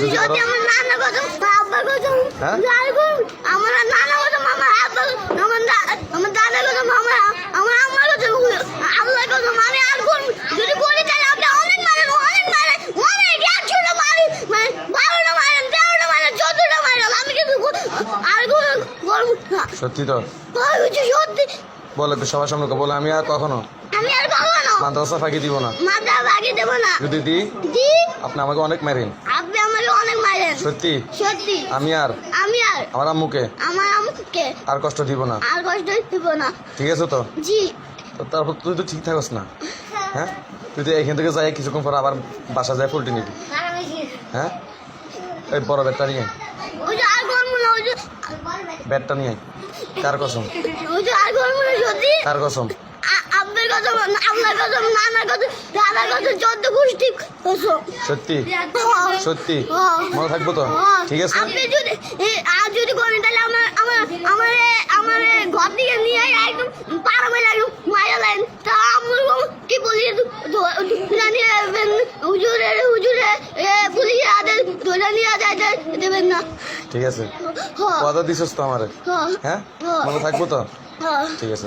আমার নানা কসম আব্বার কসম হ্যাঁ? আমার নানা কসম আমার আব্বা আমার দাদা কসম আমার আম্মা কসম আল্লাহ কসম আমি আর কোন যদি বলি তাহলে আপনি অনেক মারেন অনেক একশোটা মারেন মানে 12টা মারেন 13টা মারেন 14টা মারেন আমি কিন্তু আর বলবো না সত্যি তো সত্যি বলে তো সবার সামনে বলে আমি আর কখনো আমি আর কখনো মাদ্রাসা ফাঁকি দিব না। মাথা ভাগি দেবো না যদি দিই জি আপনি আমাকে অনেক মারেন। আপনি আমাকে অনেক মারেন সত্যি সত্যি আমি আর আমার আম্মুকে আমার আম্মুকে আর কষ্ট দিব না। আর কষ্ট দিব না ঠিক আছে তো? জি তো তারপর তুই তো ঠিক থাকস না, হ্যাঁ? তুই তো এখান থেকে যাই কিছুক্ষণ পর আবার বাসা যায় পোল্ট্রি নিবি, হ্যাঁ? ওই বড় ব্যাটটা নিয়ে আয়। ওই যে আর করবো না ওই যে ব্যাটটা নিয়ে আয়। কার কসম? ওই যে আর করবো না সত্যি কার কসম? আপনার কসম আপনার কসম নানার কসম দাদার কসম 14 গোষ্ঠী কসম সত্যি সত্যি হ্যাঁ। মনে থাকবো তো? ঠিক আছে আপনি যদি আর যদি করেন তাহলে আমার ঘর থেকে নিয়ে একদম পাড়া মেলে একদম মায়া লাইন তা আমার কি বলি জানিয়ে হুজুরে পুলিশের হাতে ধরে নিয়ে যাইতে দেবেন না। ঠিক আছে হ্যাঁ কথা দিছস তো আমারে, হ্যাঁ হ্যাঁ? মনে থাকবো তো? হ্যাঁ ঠিক আছে।